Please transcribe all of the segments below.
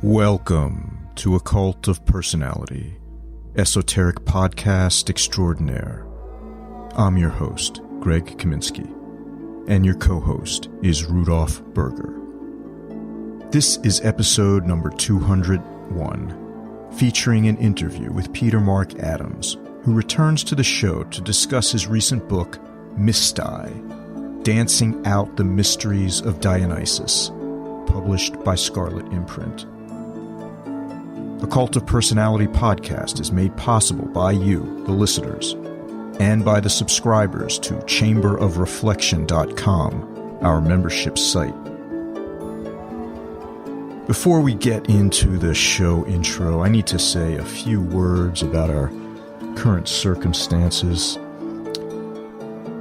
Welcome to Occult of Personality, esoteric podcast extraordinaire. I'm your host, Greg Kaminsky, and your co-host is Rudolf Berger. This is episode number 201, featuring an interview with Peter Mark Adams, who returns to the show to discuss his recent book, Mystai, Dancing Out the Mysteries of Dionysos, published by Scarlet Imprint. Occult of Personality podcast is made possible by you, the listeners, and by the subscribers to chamberofreflection.com, our membership site. Before we get into the show intro, I need to say a few words about our current circumstances.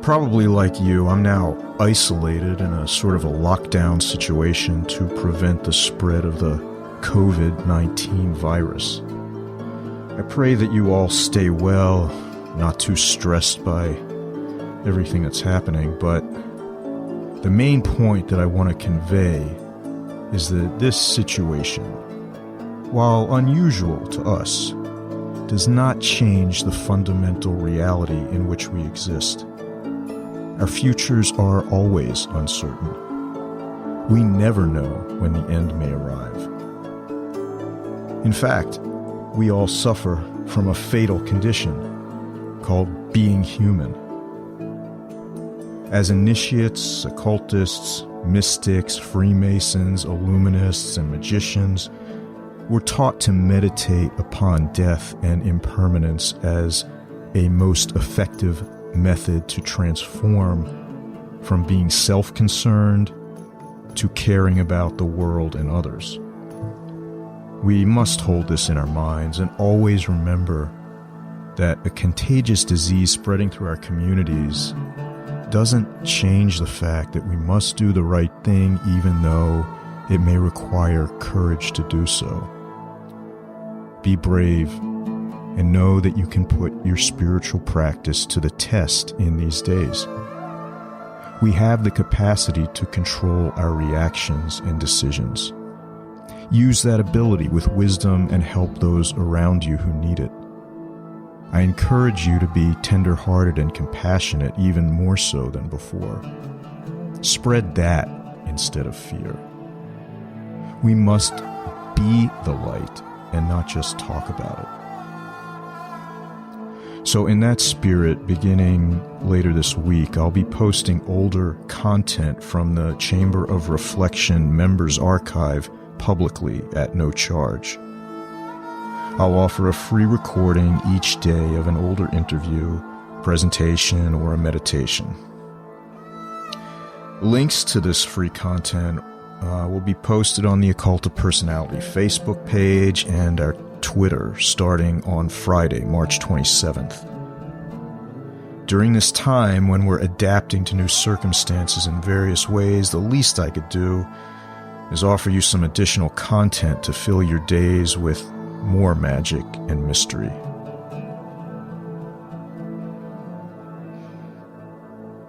Probably like you, I'm now isolated in a sort of a lockdown situation to prevent the spread of the COVID-19 virus. I pray that you all stay well, not too stressed by everything that's happening, but the main point that I want to convey is that this situation, while unusual to us, does not change the fundamental reality in which we exist. Our futures are always uncertain. We never know when the end may arrive. In fact, we all suffer from a fatal condition called being human. As initiates, occultists, mystics, Freemasons, illuminists, and magicians, we're taught to meditate upon death and impermanence as a most effective method to transform from being self-concerned to caring about the world and others. We must hold this in our minds and always remember that a contagious disease spreading through our communities doesn't change the fact that we must do the right thing even though it may require courage to do so. Be brave and know that you can put your spiritual practice to the test in these days. We have the capacity to control our reactions and decisions. Use that ability with wisdom and help those around you who need it. I encourage you to be tender-hearted and compassionate even more so than before. Spread that instead of fear. We must be the light and not just talk about it. So in that spirit, beginning later this week, I'll be posting older content from the Chamber of Reflection Members Archive publicly at no charge. I'll offer a free recording each day of an older interview, presentation, or a meditation. Links to this free content will be posted on the Occult of Personality Facebook page and our Twitter starting on Friday, March 27th. During this time when we're adapting to new circumstances in various ways, the least I could do is offer you some additional content to fill your days with more magic and mystery.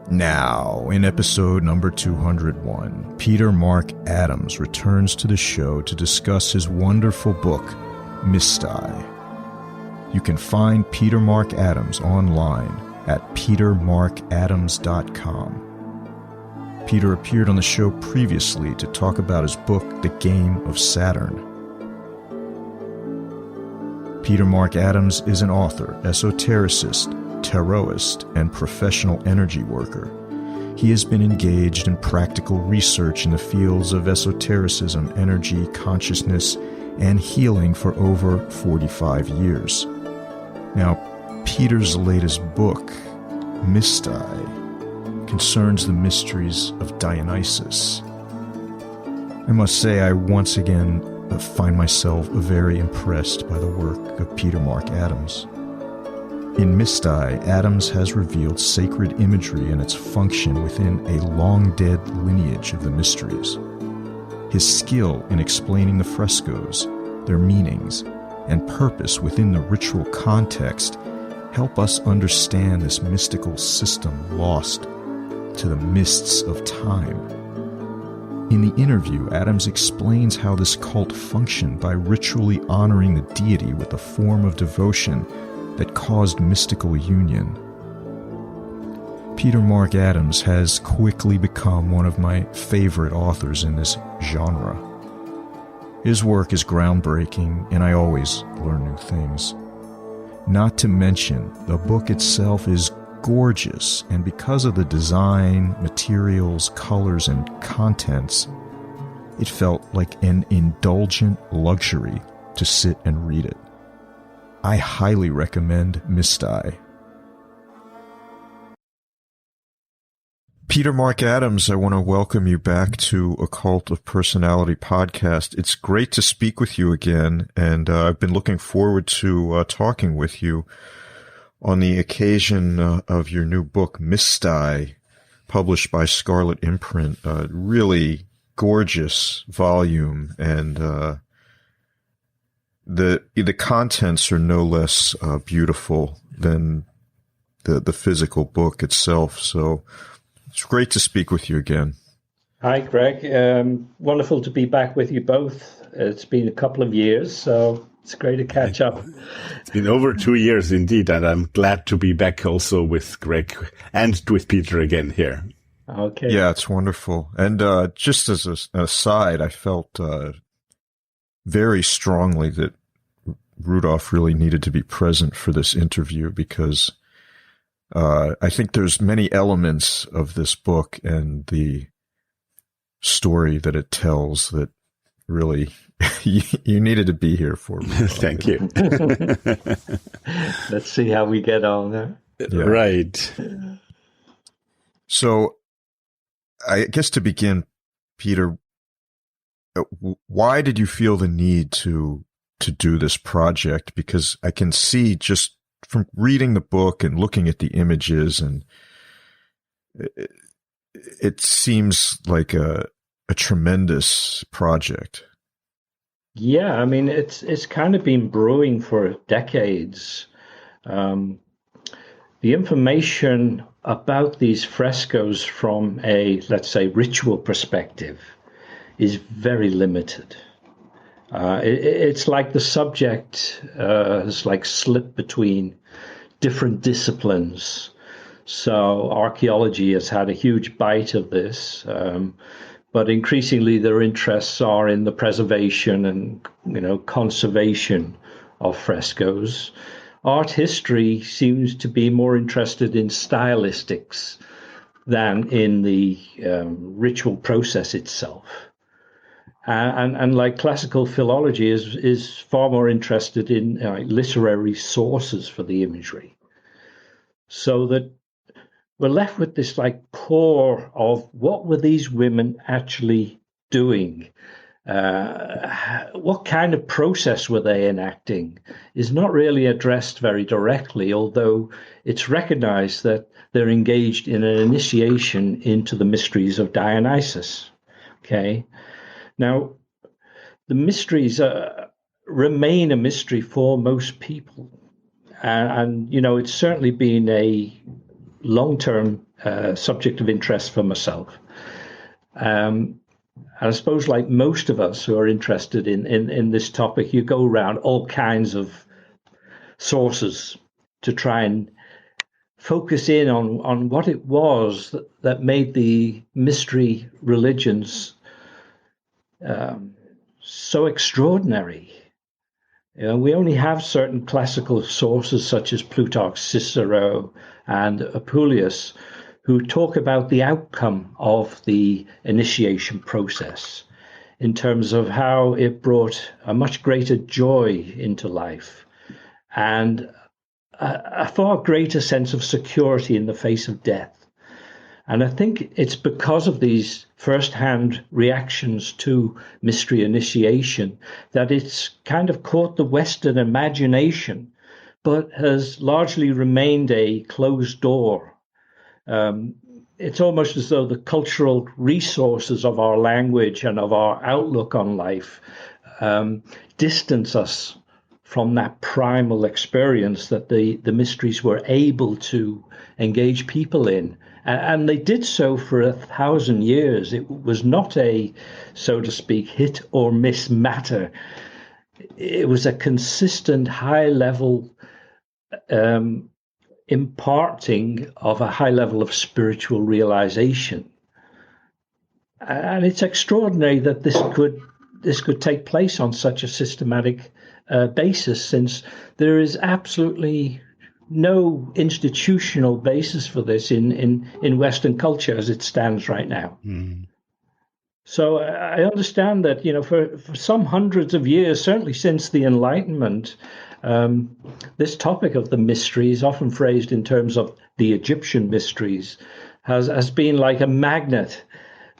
Now, in episode number 201, Peter Mark Adams returns to the show to discuss his wonderful book, Mystai. You can find Peter Mark Adams online at petermarkadams.com. Peter appeared on the show previously to talk about his book, The Game of Saturn. Peter Mark Adams is an author, esotericist, tarotist, and professional energy worker. He has been engaged in practical research in the fields of esotericism, energy, consciousness, and healing for over 45 years. Now, Peter's latest book, Mystai, concerns the mysteries of Dionysos. I must say I once again find myself very impressed by the work of Peter Mark Adams. In Mystai, Adams has revealed sacred imagery and its function within a long-dead lineage of the mysteries. His skill in explaining the frescoes, their meanings, and purpose within the ritual context help us understand this mystical system lost to the mists of time. In the interview, Adams explains how this cult functioned by ritually honoring the deity with a form of devotion that caused mystical union. Peter Mark Adams has quickly become one of my favorite authors in this genre. His work is groundbreaking, and I always learn new things. Not to mention, the book itself is gorgeous, and because of the design, materials, colors, and contents, it felt like an indulgent luxury to sit and read it. I highly recommend Mystai. Peter Mark Adams, I want to welcome you back to Occult of Personality podcast. It's great to speak with you again, and I've been looking forward to talking with you on the occasion of your new book, Mystai, published by Scarlet Imprint. Really gorgeous volume, and the contents are no less beautiful than the physical book itself. So it's great to speak with you again. Hi, Greg. Wonderful to be back with you both. It's been a couple of years, so it's great to catch up. It's been over 2 years indeed, and I'm glad to be back also with Greg and with Peter again here. Okay. Yeah, it's wonderful. And just as an aside, I felt very strongly that Rudolf really needed to be present for this interview because I think there's many elements of this book and the story that it tells that really you needed to be here for. Thank you. Let's see how we get on there. Yeah. Right. So I guess to begin, Peter, why did you feel the need to do this project? Because I can see just from reading the book and looking at the images, and it seems like a tremendous project. Yeah, I mean, it's kind of been brewing for decades. The information about these frescoes from a, let's say, ritual perspective is very limited. It's like the subject has like slipped between different disciplines. So archaeology has had a huge bite of this, but increasingly their interests are in the preservation and conservation of frescoes. Art history seems to be more interested in stylistics than in the ritual process itself. And like classical philology is far more interested in literary sources for the imagery. So that we're left with this like core of what were these women actually doing? What kind of process were they enacting is not really addressed very directly, although it's recognized that they're engaged in an initiation into the mysteries of Dionysos. Okay. Now, the mysteries remain a mystery for most people. And it's certainly been a long-term subject of interest for myself. And I suppose like most of us who are interested in this topic, you go around all kinds of sources to try and focus in on what it was that made the mystery religions so extraordinary. We only have certain classical sources such as Plutarch's Cicero and Apuleius who talk about the outcome of the initiation process in terms of how it brought a much greater joy into life and a far greater sense of security in the face of death. And I think it's because of these first-hand reactions to mystery initiation that it's kind of caught the Western imagination, but has largely remained a closed door. It's almost as though the cultural resources of our language and of our outlook on life distance us from that primal experience that the mysteries were able to engage people in And they did so for 1,000 years. It was not a, so to speak, hit or miss matter. It was a consistent high level imparting of a high level of spiritual realization. And it's extraordinary that this could take place on such a systematic basis, since there is absolutely no institutional basis for this in Western culture as it stands right now. Mm. So I understand that, for some hundreds of years, certainly since the Enlightenment, this topic of the mysteries, often phrased in terms of the Egyptian mysteries, has been like a magnet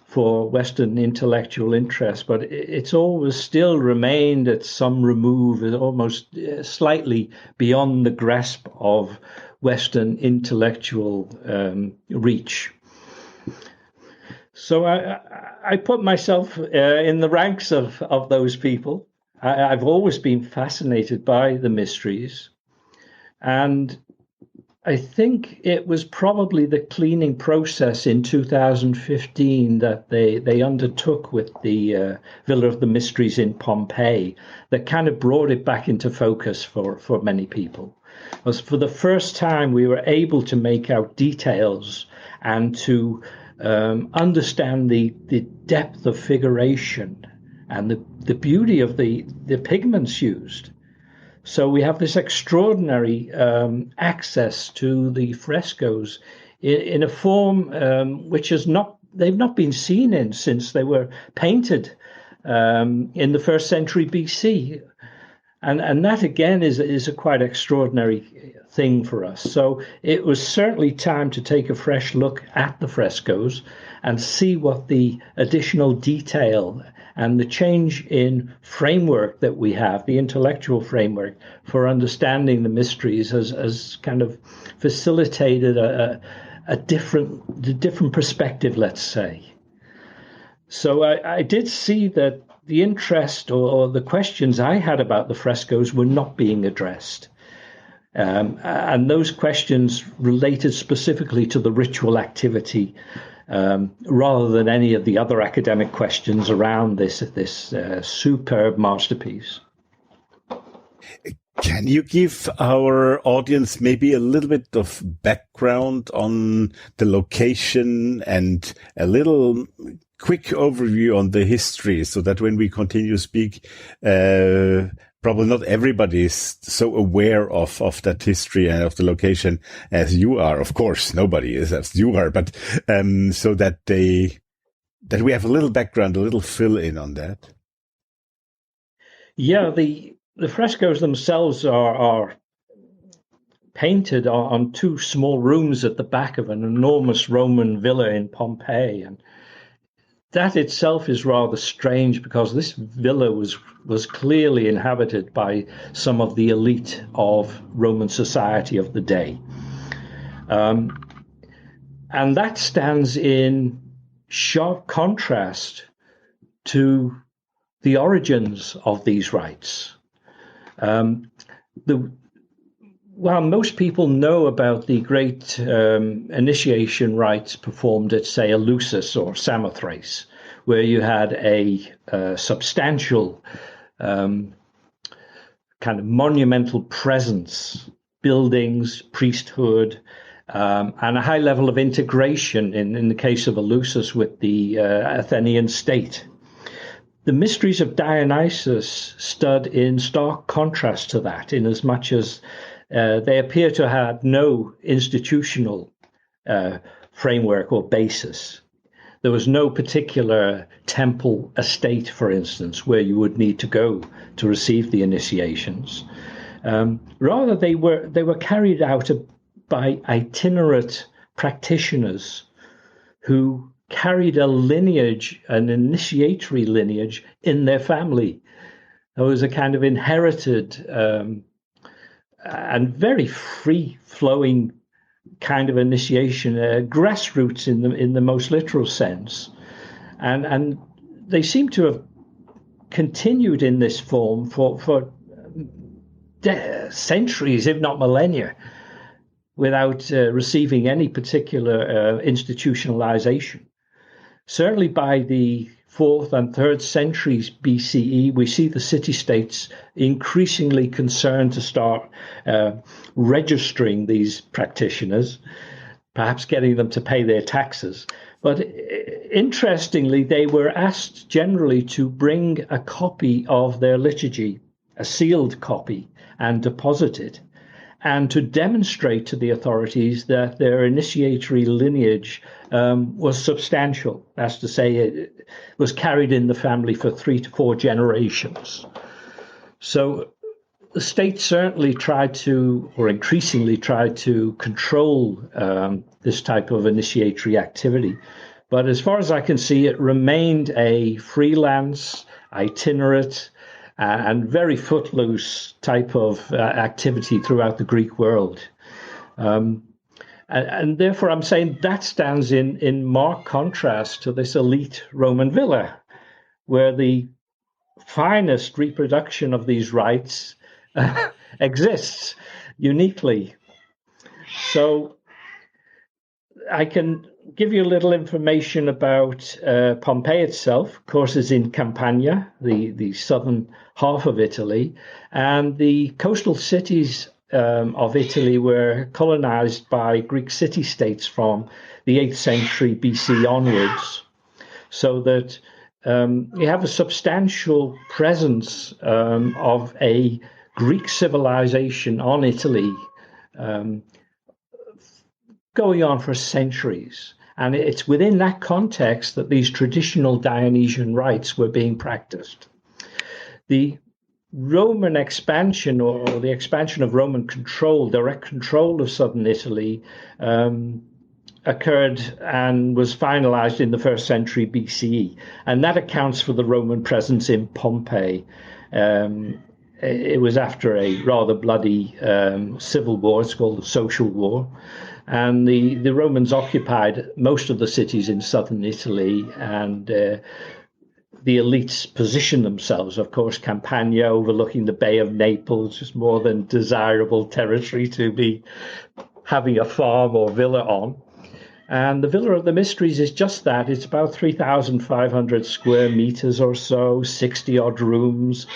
for Western intellectual interest, but it's always still remained at some remove, almost slightly beyond the grasp of Western intellectual reach. So I put myself in the ranks of those people. I've always been fascinated by the mysteries, and I think it was probably the cleaning process in 2015 that they undertook with the Villa of the Mysteries in Pompeii that kind of brought it back into focus for many people. Because for the first time, we were able to make out details and to understand the depth of figuration and the beauty of the pigments used. So we have this extraordinary access to the frescoes in a form which they've not been seen in since they were painted in the 1st century BC. And that again is a quite extraordinary thing for us. So it was certainly time to take a fresh look at the frescoes and see what the additional detail and the change in framework that we have, the intellectual framework for understanding the mysteries, has kind of facilitated a different perspective, let's say. So I did see that the interest or the questions I had about the frescoes were not being addressed. And those questions related specifically to the ritual activity, rather than any of the other academic questions around this superb masterpiece. Can you give our audience maybe a little bit of background on the location and a little quick overview on the history, so that when we continue to speak, probably not everybody is so aware of that history and of the location as you are. Of course, nobody is as you are, but so that we have a little background, a little fill in on that. Yeah, the frescoes themselves are painted on 2 small rooms at the back of an enormous Roman villa in Pompeii, and that itself is rather strange, because this villa was clearly inhabited by some of the elite of Roman society of the day. And that stands in sharp contrast to the origins of these rites. While most people know about the great initiation rites performed at, say, Eleusis or Samothrace, where you had a substantial kind of monumental presence, buildings, priesthood, and a high level of integration in the case of Eleusis with the Athenian state. The mysteries of Dionysos stood in stark contrast to that, in as much as they appear to have no institutional framework or basis. There was no particular temple estate, for instance, where you would need to go to receive the initiations. Rather, they were carried out by itinerant practitioners who carried a lineage, an initiatory lineage, in their family. There was a kind of inherited and very free-flowing kind of initiation, grassroots in the most literal sense, and they seem to have continued in this form for centuries, if not millennia. without receiving any particular institutionalization. Certainly by the 4th and 3rd centuries BCE, we see the city-states increasingly concerned to start registering these practitioners, perhaps getting them to pay their taxes. But interestingly, they were asked generally to bring a copy of their liturgy, a sealed copy, and deposit it, and to demonstrate to the authorities that their initiatory lineage was substantial. That's to say, it was carried in the family for 3 to 4 generations. So the state certainly tried to, or increasingly tried to, control this type of initiatory activity. But as far as I can see, it remained a freelance, itinerant, and very footloose type of activity throughout the Greek world. And therefore, I'm saying that stands in marked contrast to this elite Roman villa, where the finest reproduction of these rites exists uniquely. So I can give you a little information about Pompeii itself. Of course, is in Campania, the southern half of Italy, and the coastal cities of Italy were colonized by Greek city-states from the 8th century BC onwards, so that you have a substantial presence of a Greek civilization on Italy going on for centuries. And it's within that context that these traditional Dionysian rites were being practiced. The Roman expansion, or the expansion of Roman control, direct control of southern Italy, occurred and was finalized in the 1st century BCE. And that accounts for the Roman presence in Pompeii. It was after a rather bloody civil war. It's called the Social War. And the Romans occupied most of the cities in southern Italy, and the elites positioned themselves. Of course, Campania, overlooking the Bay of Naples, is more than desirable territory to be having a farm or villa on. And the Villa of the Mysteries is just that. It's about 3,500 square meters or so, 60-odd rooms.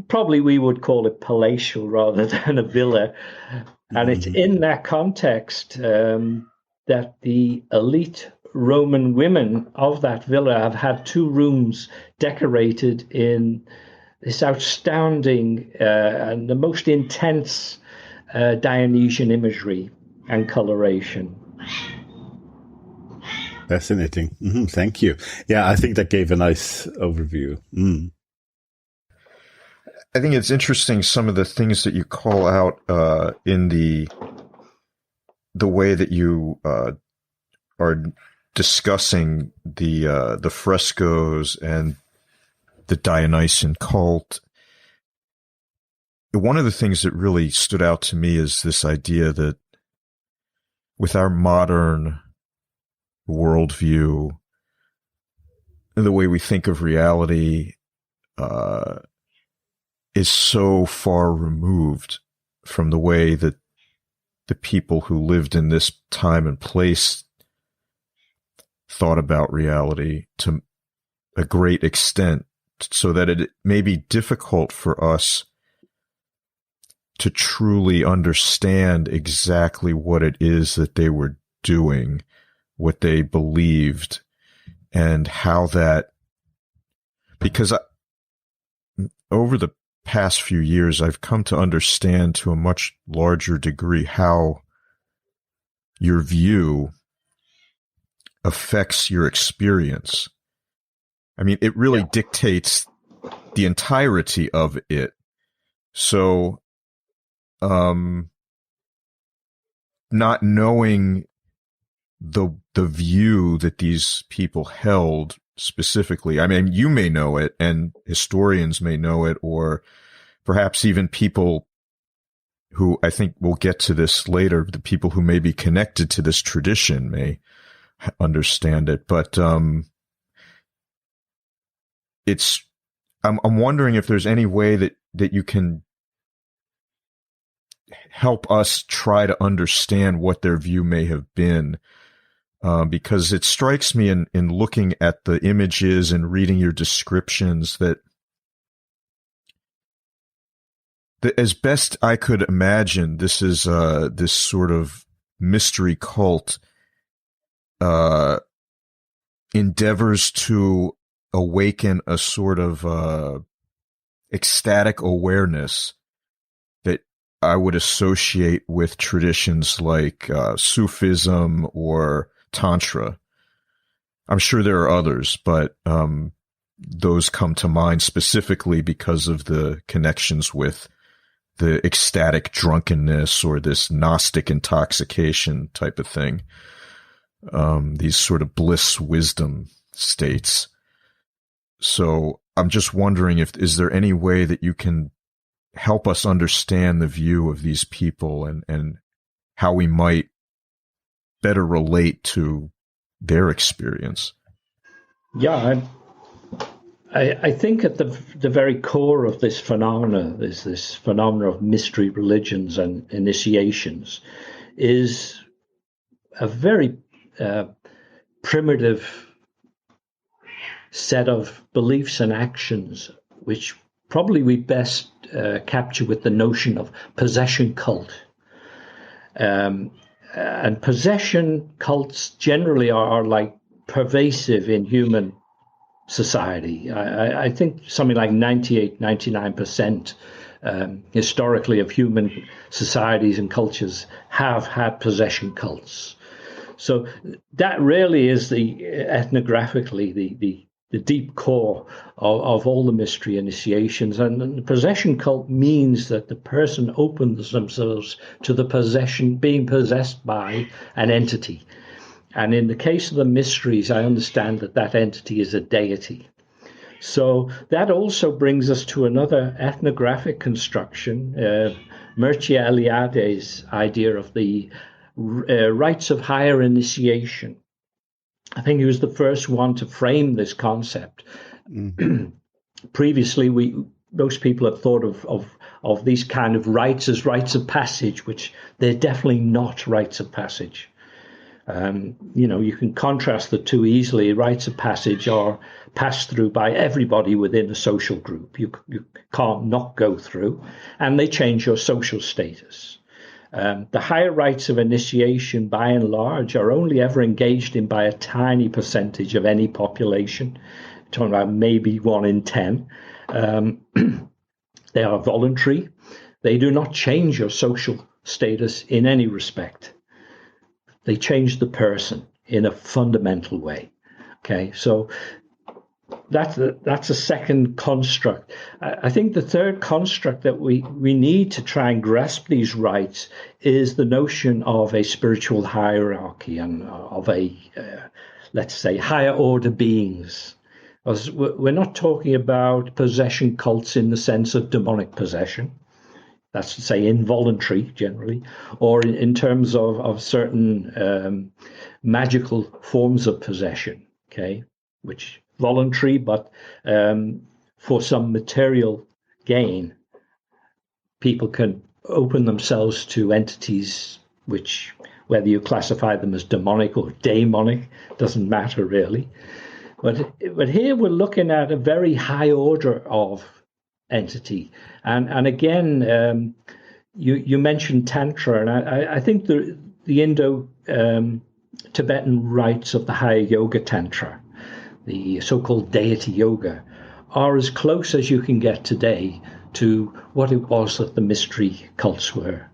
Probably we would call it palatial rather than a villa. And it's in that context that the elite Roman women of that villa have had 2 rooms decorated in this outstanding and the most intense Dionysian imagery and coloration. Fascinating. Thank you. Yeah, I think that gave a nice overview. I think it's interesting, some of the things that you call out in the way that you are discussing the frescoes and the Dionysian cult. One of the things that really stood out to me is this idea that with our modern worldview, the way we think of reality is so far removed from the way that the people who lived in this time and place thought about reality to a great extent, so that it may be difficult for us to truly understand exactly what it is that they were doing, what they believed, and how that, because over the past few years, I've come to understand to a much larger degree how your view affects your experience. I mean, it really dictates the entirety of it. So, not knowing the view that these people held specifically, I mean, you may know it, and historians may know it, or perhaps even people who, I think we'll get to this later, the people who may be connected to this tradition may understand it. But I'm wondering if there's any way that you can help us try to understand what their view may have been. Because it strikes me in looking at the images and reading your descriptions that as best I could imagine, this is this sort of mystery cult endeavors to awaken a sort of ecstatic awareness that I would associate with traditions like Sufism or Tantra. I'm sure there are others, but those come to mind specifically because of the connections with the ecstatic drunkenness or this Gnostic intoxication type of thing. These sort of bliss wisdom states. So I'm just wondering is there any way that you can help us understand the view of these people and how we might better relate to their experience? Yeah, I think at the very core of this phenomena, is this phenomena of mystery religions and initiations, is a very primitive set of beliefs and actions, which probably we best capture with the notion of possession cult. And possession cults generally are like pervasive in human society. I think something like 99% historically of human societies and cultures have had possession cults. So that really is ethnographically the deep core of all the mystery initiations. And the possession cult means that the person opens themselves to the being possessed by an entity. And in the case of the mysteries, I understand that entity is a deity. So that also brings us to another ethnographic construction, Mircea Eliade's idea of the rites of higher initiation. I think he was the first one to frame this concept. Mm-hmm. Previously, most people have thought of these kind of rites as rites of passage, which they're definitely not rites of passage. You can contrast the two easily. Rites of passage are passed through by everybody within a social group. You can't not go through, and they change your social status. The higher rites of initiation, by and large, are only ever engaged in by a tiny percentage of any population. I'm talking about maybe 1 in 10. They are voluntary. They do not change your social status in any respect. They change the person in a fundamental way. Okay, so that's a second construct. I think the third construct that we need to try and grasp these rites is the notion of a spiritual hierarchy and of let's say, higher order beings. We're not talking about possession cults in the sense of demonic possession. That's to say involuntary generally, or in terms of certain magical forms of possession, okay, which voluntary, but for some material gain, people can open themselves to entities which, whether you classify them as demonic or daemonic, doesn't matter really. But here we're looking at a very high order of entity. And again, you mentioned Tantra, and I think the Indo-Tibetan rites of the higher yoga Tantra, the so-called deity yoga, are as close as you can get today to what it was that the mystery cults were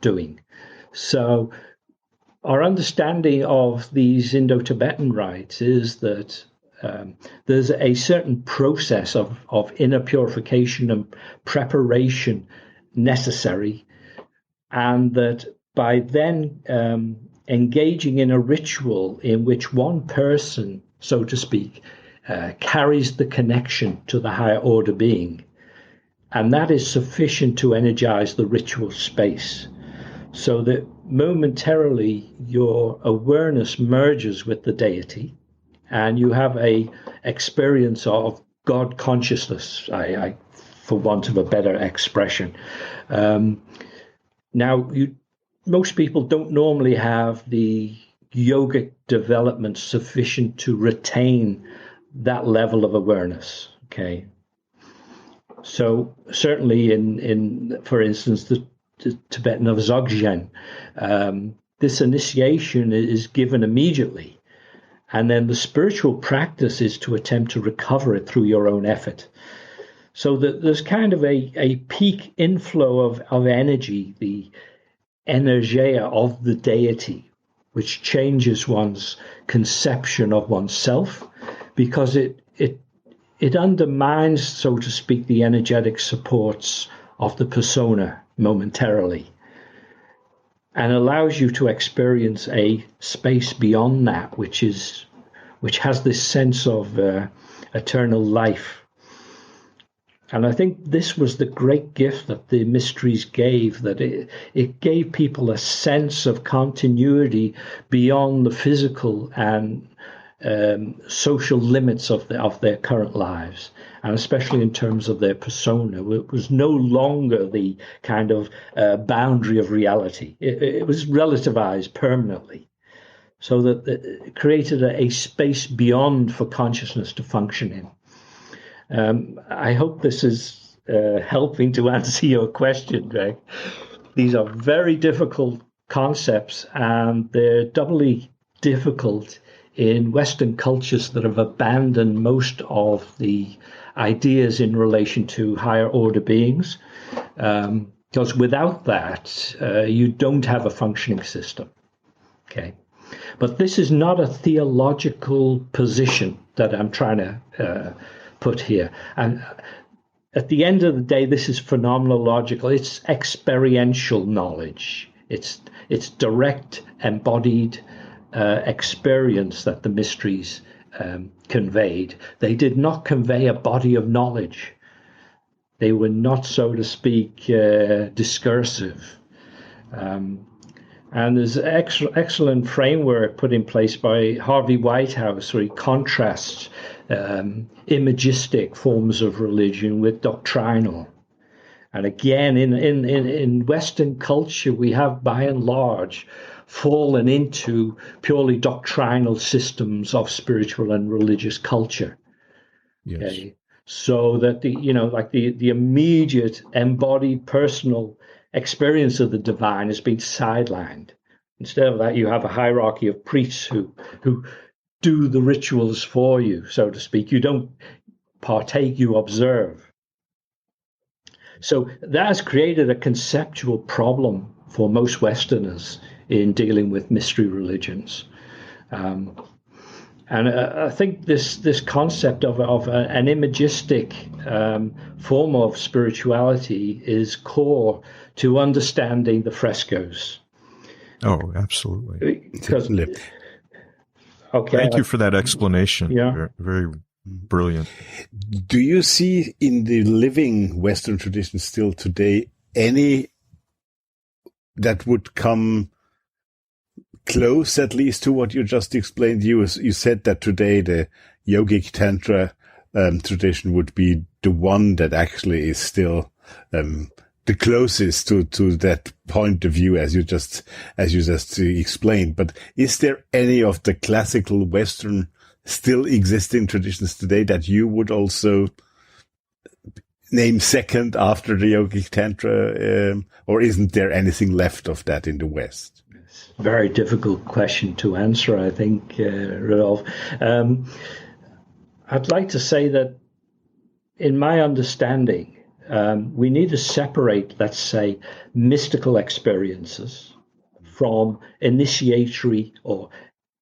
doing. So our understanding of these Indo-Tibetan rites is that there's a certain process of inner purification and preparation necessary, and that by then engaging in a ritual in which one person, so to speak, carries the connection to the higher order being, and that is sufficient to energize the ritual space, so that momentarily your awareness merges with the deity, and you have a experience of God consciousness, I for want of a better expression. Now, most people don't normally have the yogic development sufficient to retain that level of awareness. Okay. So certainly in for instance, the Tibetan of Dzogchen, this initiation is given immediately. And then the spiritual practice is to attempt to recover it through your own effort. So that there's kind of a peak inflow of energy, the energeia of the deity, which changes one's conception of oneself, because it undermines, so to speak, the energetic supports of the persona momentarily, and allows you to experience a space beyond that, which has this sense of eternal life. And I think this was the great gift that the mysteries gave, that it gave people a sense of continuity beyond the physical and social limits of their current lives, and especially in terms of their persona. It was no longer the kind of boundary of reality. It was relativized permanently, so that it created a space beyond for consciousness to function in. I hope this is helping to answer your question, Greg. These are very difficult concepts, and they're doubly difficult in Western cultures that have abandoned most of the ideas in relation to higher order beings. Because without that, you don't have a functioning system. Okay. But this is not a theological position that I'm trying to put here. And at the end of the day, this is phenomenological. It's experiential knowledge. It's direct, embodied experience that the mysteries conveyed. They did not convey a body of knowledge. They were not, so to speak, discursive. And there's excellent framework put in place by Harvey Whitehouse, where he contrasts imagistic forms of religion with doctrinal. And again, in Western culture, we have, by and large, fallen into purely doctrinal systems of spiritual and religious culture. Yes. Okay? So that the immediate embodied personal experience of the divine has been sidelined. Instead of that, you have a hierarchy of priests who do the rituals for you, so to speak. You don't partake, you observe. So that has created a conceptual problem for most Westerners in dealing with mystery religions. And I think this concept of an imagistic form of spirituality is core to understanding the frescoes. Oh, absolutely. Because, okay. Thank you for that explanation. Yeah. Very, very brilliant. Do you see in the living Western tradition still today any that would come close, at least, to what you just explained? You said that today the yogic tantra tradition would be the one that actually is still the closest to that point of view, as you just explained. But is there any of the classical Western still existing traditions today that you would also name second after the yogic tantra, or isn't there anything left of that in the West? Very difficult question to answer, I think, Rudolf. I'd like to say that, in my understanding, we need to separate, let's say, mystical experiences from initiatory or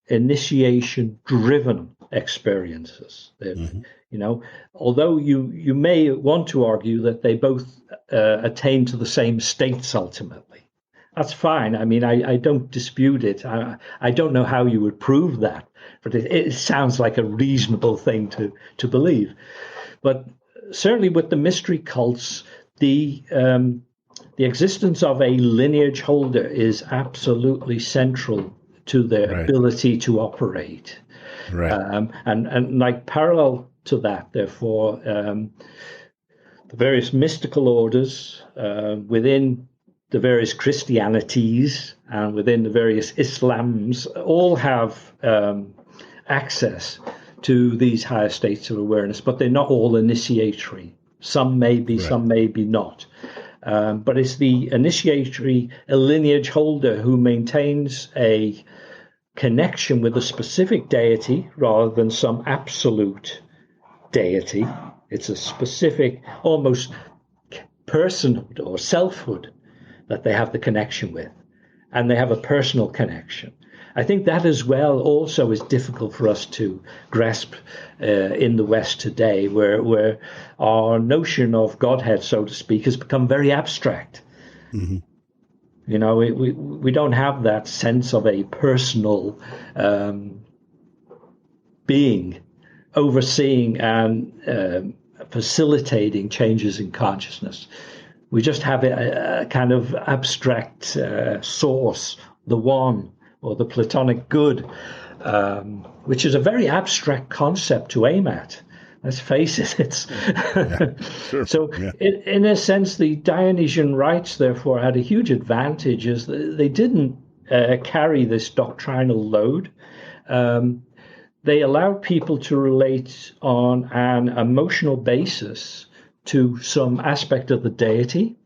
initiation-driven experiences. Mm-hmm. Although you may want to argue that they both attain to the same states ultimately. That's fine. I mean, I don't dispute it. I don't know how you would prove that, but it sounds like a reasonable thing to believe. But certainly with the mystery cults, the existence of a lineage holder is absolutely central to their ability to operate. Right. And like parallel to that, therefore, the various mystical orders within the various Christianities and within the various Islams all have access to these higher states of awareness, but they're not all initiatory. Some may be, right. Some may be not. But it's the initiatory, a lineage holder who maintains a connection with a specific deity rather than some absolute deity. It's a specific, almost personhood or selfhood that they have the connection with, and they have a personal connection. I think that as well also is difficult for us to grasp in the West today, where our notion of Godhead, so to speak, has become very abstract. Mm-hmm. You know, we don't have that sense of a personal being overseeing and facilitating changes in consciousness. We just have a kind of abstract source, the one, or the Platonic good, which is a very abstract concept to aim at. Let's face it. It's sure. So, yeah. In a sense, the Dionysian rites, therefore, had a huge advantage, is that they didn't carry this doctrinal load. They allowed people to relate on an emotional basis to some aspect of the deity.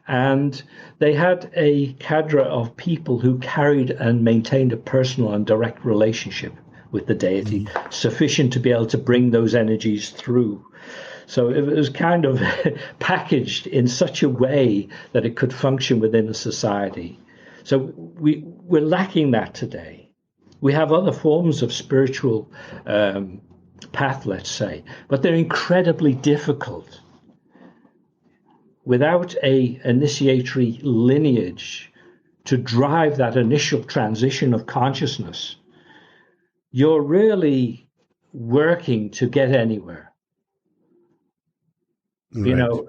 And they had a cadre of people who carried and maintained a personal and direct relationship with the deity, sufficient to be able to bring those energies through. So it was kind of packaged in such a way that it could function within a society. So we're lacking that today. We have other forms of spiritual path, let's say, but they're incredibly difficult. Without a initiatory lineage to drive that initial transition of consciousness, you're really working to get anywhere. Right. You know,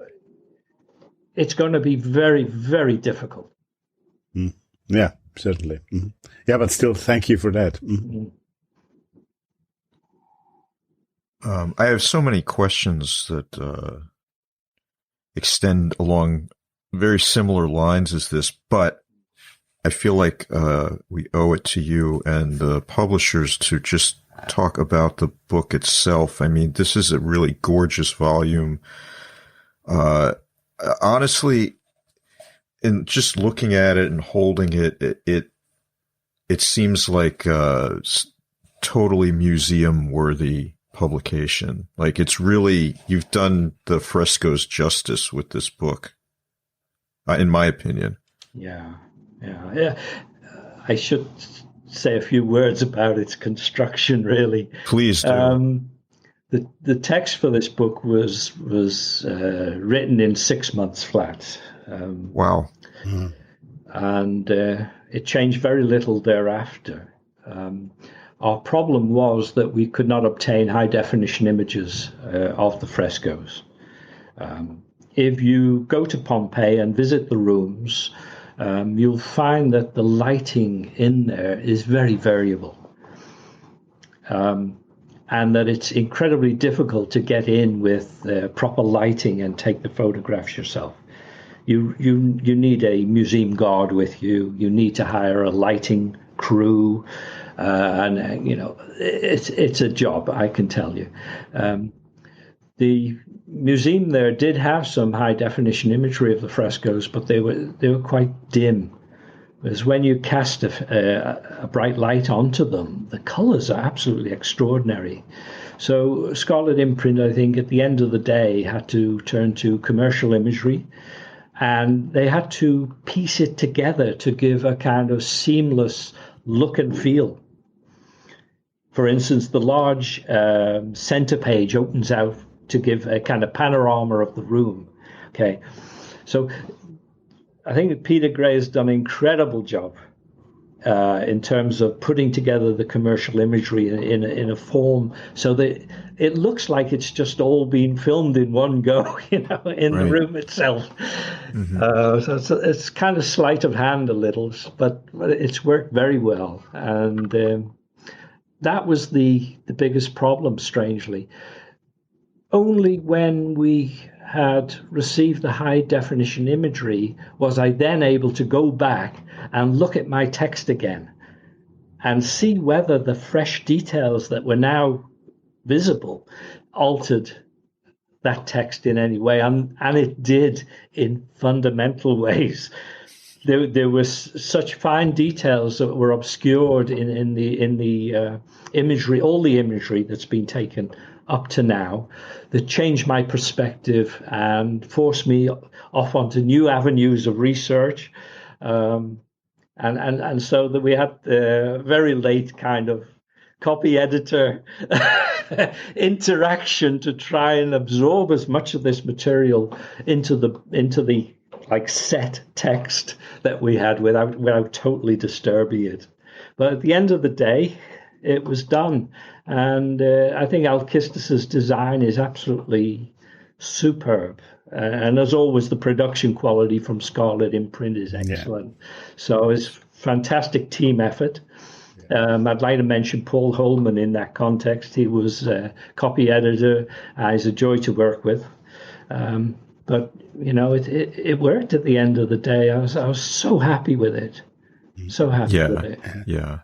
it's going to be very, very difficult. Yeah, certainly. Mm-hmm. Yeah, but still, thank you for that. Mm-hmm. I have so many questions that extend along very similar lines as this, but I feel like we owe it to you and the publishers to just talk about the book itself. I mean, this is a really gorgeous volume. Honestly, in just looking at it and holding it, it seems like totally museum worthy publication. Like, it's really, you've done the frescoes justice with this book, in my opinion. Yeah. I should say a few words about its construction, really. Please do. The text for this book was written in 6 months flat. Wow. And it changed very little thereafter. Our problem was that we could not obtain high-definition images of the frescoes. If you go to Pompeii and visit the rooms, you'll find that the lighting in there is very variable, and that it's incredibly difficult to get in with proper lighting and take the photographs yourself. You need a museum guard with you. You need to hire a lighting crew, and you know, it's a job, I can tell you. The museum there did have some high definition imagery of the frescoes, but they were quite dim. Whereas when you cast a bright light onto them, the colors are absolutely extraordinary. So Scarlet Imprint, I think, at the end of the day, had to turn to commercial imagery, and they had to piece it together to give a kind of seamless look and feel. For instance, the large center page opens out to give a kind of panorama of the room. Okay, so I think Peter Gray has done an incredible job in terms of putting together the commercial imagery in a form so that it looks like it's just all been filmed in one go, you know, in the room itself. Mm-hmm. So it's kind of sleight of hand a little, but it's worked very well. And that was the biggest problem, strangely. Only when we had received the high definition imagery was I then able to go back and look at my text again and see whether the fresh details that were now visible altered that text in any way, and it did in fundamental ways. There was such fine details that were obscured in the imagery, all the imagery that's been taken up to now, that changed my perspective and forced me off onto new avenues of research. And so that we had a very late kind of copy editor interaction to try and absorb as much of this material into the like set text that we had without totally disturbing it. But at the end of the day, it was done. And I think Alcestis's design is absolutely superb. And as always, the production quality from Scarlet Imprint is excellent. Yeah. So it's fantastic team effort. I'd like to mention Paul Holman in that context. He was a copy editor. He's a joy to work with. But, you know, it worked at the end of the day. I was so happy with it. So happy with it. Yeah.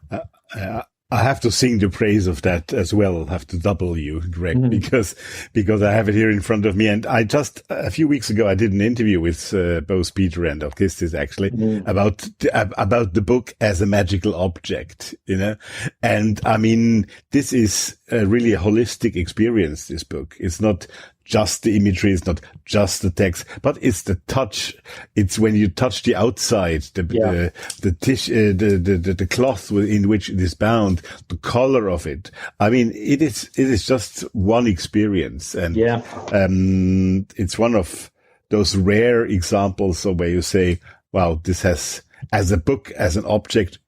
I have to sing the praise of that as well. I'll have to double you, Greg, because I have it here in front of me. And I just, a few weeks ago, I did an interview with both Peter and Alcestis, actually, about the book as a magical object, you know. And I mean, this is really a holistic experience, this book. It's not just the imagery, it's not just the text, but it's the touch. It's when you touch the outside, the tissue, the cloth in which it is bound, the color of it. I mean, it is just one experience, and it's one of those rare examples of where you say, "Wow, this has, as a book, as an object,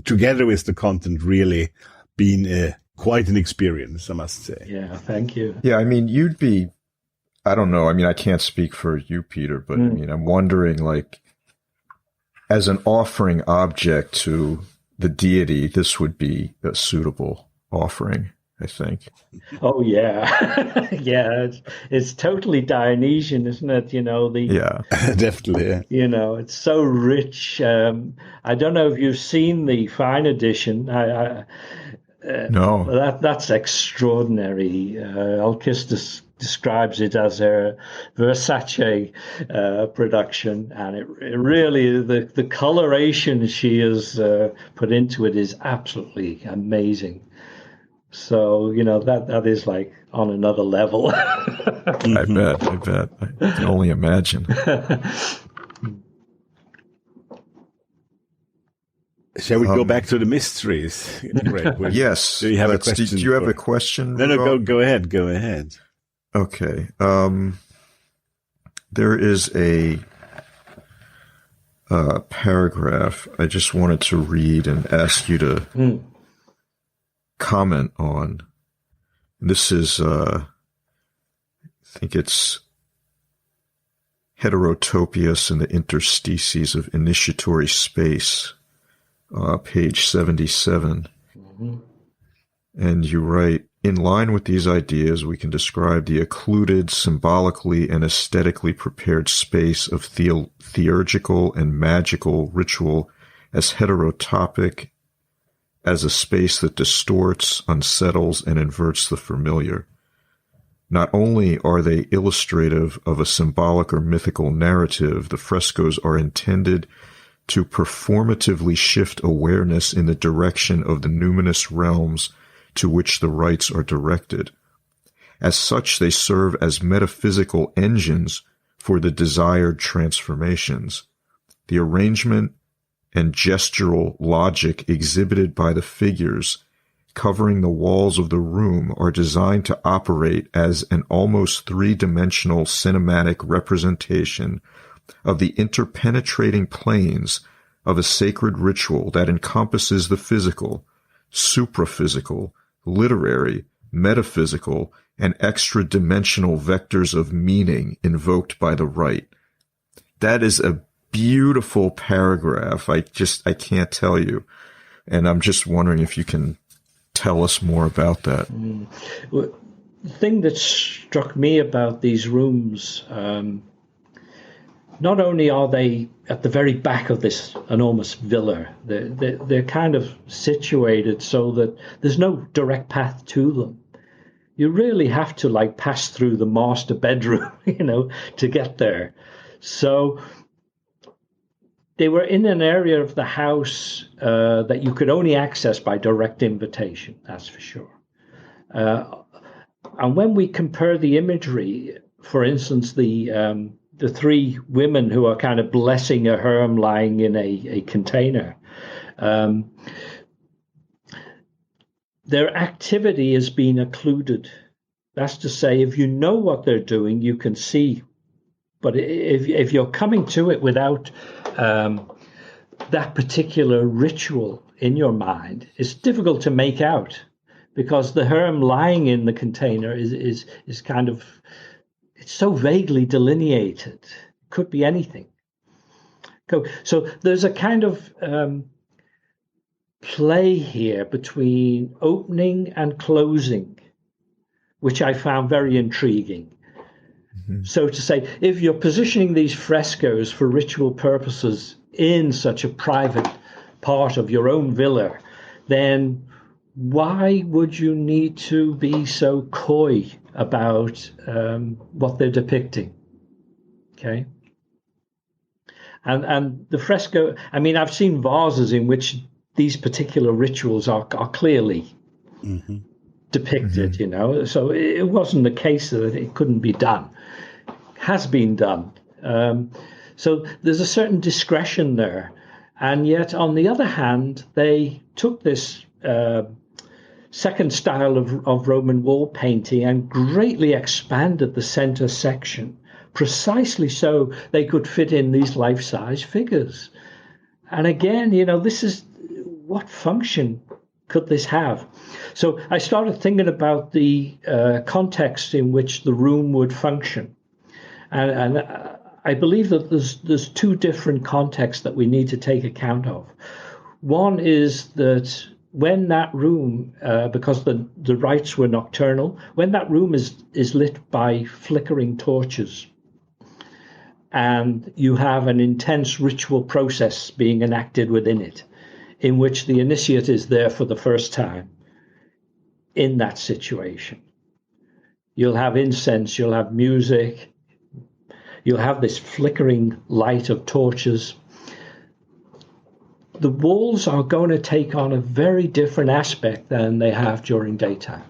together with the content, really been quite an experience, I must say." Yeah, thank you. Yeah, I mean, I don't know. I mean, I can't speak for you, Peter, but I mean, I'm wondering, like, as an offering object to the deity, this would be a suitable offering, I think. Oh, yeah. Yeah, it's totally Dionysian, isn't it? You know, definitely. Yeah. You know, it's so rich. I don't know if you've seen the fine edition. No. That's extraordinary. Alcestis describes it as a Versace production, and it really, the coloration she has put into it is absolutely amazing. So, you know, that is like on another level. I bet. I can only imagine. Shall we go back to the mysteries? Yes. Do you have a question? Do you have a question? No, go ahead. Go ahead. Okay. There is a paragraph I just wanted to read and ask you to comment on. This is, I think it's Heterotopias in the Interstices of Initiatory Space. Page 77. And you write, in line with these ideas, we can describe the occluded, symbolically and aesthetically prepared space of theurgical and magical ritual as heterotopic, as a space that distorts, unsettles, and inverts the familiar. Not only are they illustrative of a symbolic or mythical narrative, the frescoes are intended to performatively shift awareness in the direction of the numinous realms to which the rites are directed. As such, they serve as metaphysical engines for the desired transformations. The arrangement and gestural logic exhibited by the figures covering the walls of the room are designed to operate as an almost three-dimensional cinematic representation of the interpenetrating planes of a sacred ritual that encompasses the physical, supraphysical, literary, metaphysical, and extra-dimensional vectors of meaning invoked by the rite. That is a beautiful paragraph. I can't tell you. And I'm just wondering if you can tell us more about that. the thing that struck me about these rooms, not only are they at the very back of this enormous villa, they're kind of situated so that there's no direct path to them. You really have to like pass through the master bedroom, to get there. So they were in an area of the house that you could only access by direct invitation, that's for sure. And when we compare the imagery, for instance, the three women who are kind of blessing a herm lying in a container, their activity has been occluded. That's to say, if you know what they're doing, you can see. But if you're coming to it without that particular ritual in your mind, it's difficult to make out, because the herm lying in the container is kind of, it's so vaguely delineated. It could be anything. So there's a kind of play here between opening and closing, which I found very intriguing. Mm-hmm. So to say, if you're positioning these frescoes for ritual purposes in such a private part of your own villa, then why would you need to be so coy about what they're depicting? Okay. And the fresco, I mean, I've seen vases in which these particular rituals are clearly depicted, mm-hmm. So it wasn't the case that it couldn't be done. It has been done. So there's a certain discretion there. And yet, on the other hand, they took this second style of Roman wall painting and greatly expanded the center section, precisely so they could fit in these life-size figures. And again, this is, what function could this have? So I started thinking about the context in which the room would function. And I believe that there's two different contexts that we need to take account of. One is that when that room, because the rites were nocturnal, when that room is lit by flickering torches, and you have an intense ritual process being enacted within it, in which the initiate is there for the first time in that situation. You'll have incense, you'll have music, you'll have this flickering light of torches. The walls are going to take on a very different aspect than they have during daytime.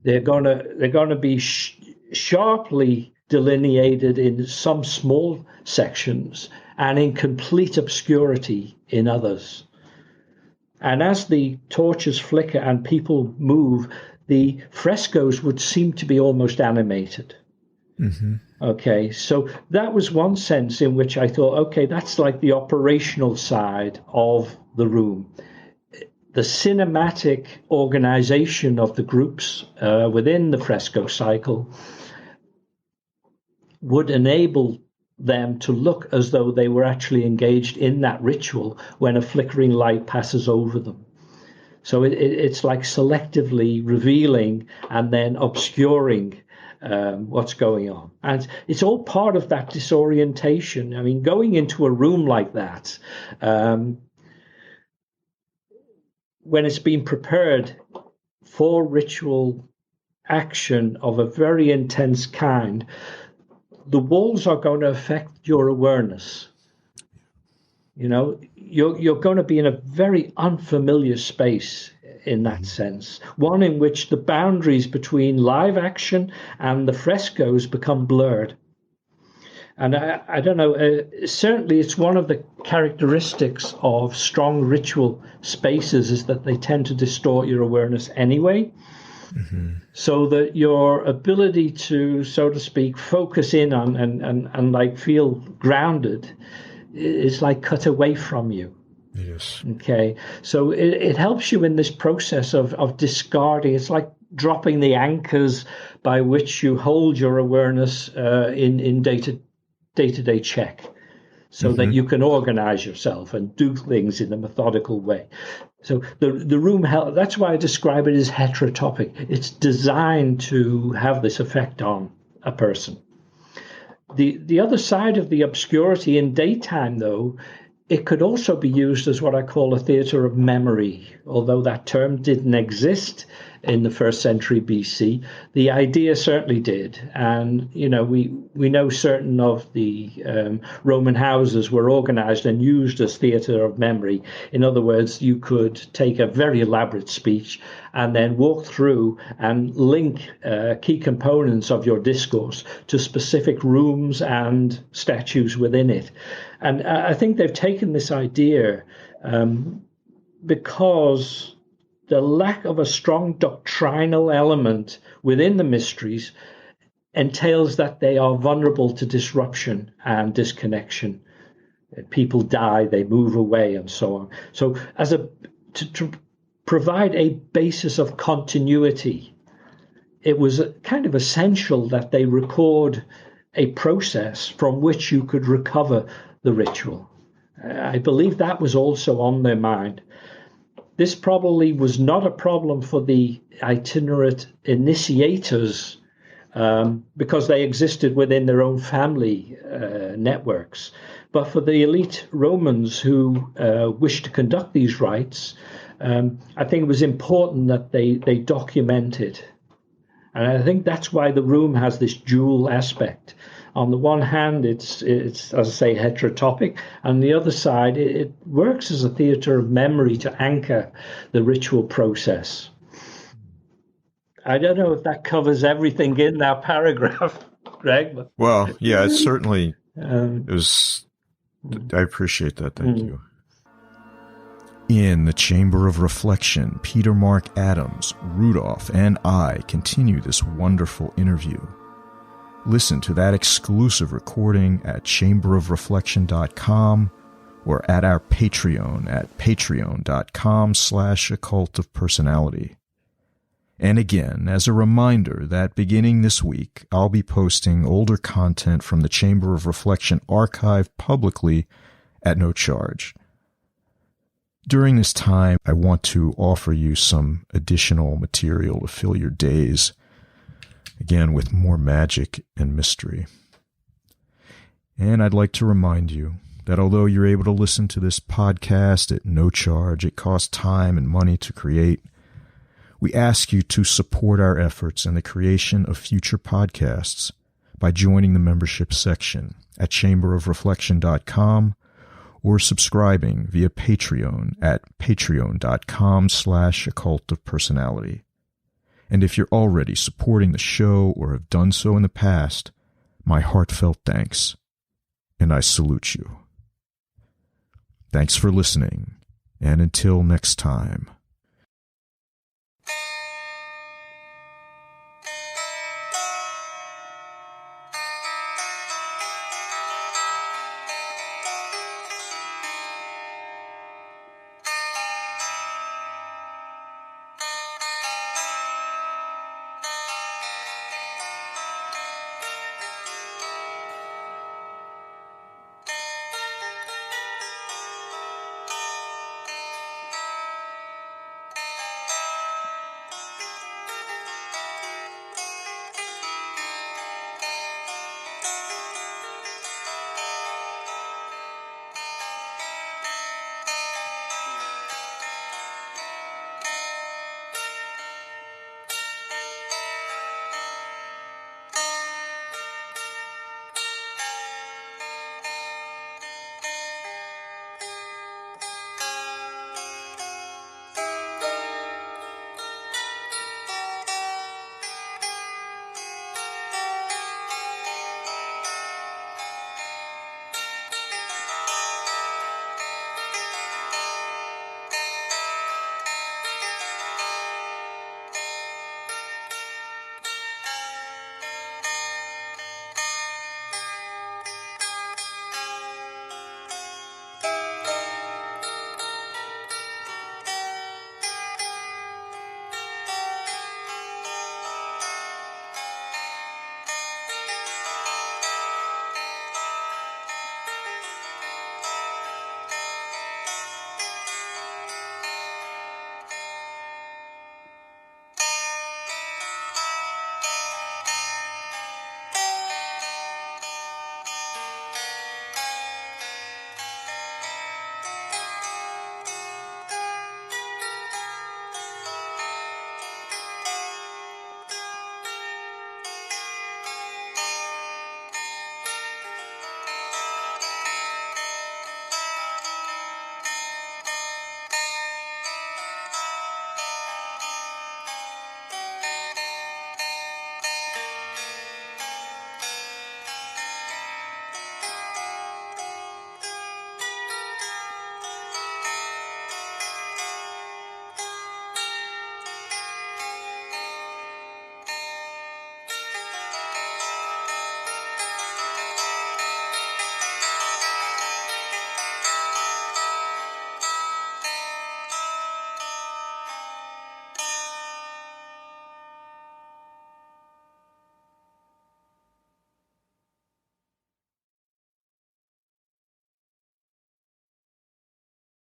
They're going to be sharply delineated in some small sections and in complete obscurity in others. And as the torches flicker and people move, the frescoes would seem to be almost animated. Mm-hmm. Okay, so that was one sense in which I thought, okay, that's like the operational side of the room. The cinematic organization of the groups within the fresco cycle would enable them to look as though they were actually engaged in that ritual when a flickering light passes over them. So it's like selectively revealing and then obscuring what's going on. And it's all part of that disorientation. I mean, going into a room like that, when it's been prepared for ritual action of a very intense kind, the walls are going to affect your awareness. You're going to be in a very unfamiliar space in that sense, one in which the boundaries between live action and the frescoes become blurred. And I don't know, certainly it's one of the characteristics of strong ritual spaces is that they tend to distort your awareness anyway. Mm-hmm. So that your ability to, so to speak, focus in on and like feel grounded is like cut away from you. Yes. Okay. So it helps you in this process of discarding. It's like dropping the anchors by which you hold your awareness in day-to-day check. so that you can organize yourself and do things in a methodical way. So the room help. That's why I describe it as heterotopic. It's designed to have this effect on a person. The other side of the obscurity in daytime, though, it could also be used as what I call a theater of memory, although that term didn't exist in the 1st century BC. The idea certainly did. And, you know, we know certain of the Roman houses were organized and used as theater of memory. In other words, you could take a very elaborate speech and then walk through and link key components of your discourse to specific rooms and statues within it. And I think they've taken this idea because the lack of a strong doctrinal element within the mysteries entails that they are vulnerable to disruption and disconnection. People die, they move away, and so on. So to provide a basis of continuity, it was kind of essential that they record a process from which you could recover the ritual. I believe that was also on their mind. This probably was not a problem for the itinerant initiators because they existed within their own family networks. But for the elite Romans who wished to conduct these rites, I think it was important that they document it. And I think that's why the room has this dual aspect. On the one hand, it's as I say, heterotopic. On the other side, it works as a theater of memory to anchor the ritual process. I don't know if that covers everything in that paragraph, Greg. But, well, yeah, it certainly it was. I appreciate that. Thank you. In the Chamber of Reflection, Peter Mark Adams, Rudolf, and I continue this wonderful interview. Listen to that exclusive recording at chamberofreflection.com or at our Patreon at patreon.com/occult of personality. And again, as a reminder that beginning this week, I'll be posting older content from the Chamber of Reflection archive publicly at no charge. During this time, I want to offer you some additional material to fill your days, again, with more magic and mystery. And I'd like to remind you that although you're able to listen to this podcast at no charge, it costs time and money to create, we ask you to support our efforts in the creation of future podcasts by joining the membership section at chamberofreflection.com or subscribing via Patreon at patreon.com/occult of personality. And if you're already supporting the show or have done so in the past, my heartfelt thanks, and I salute you. Thanks for listening, and until next time.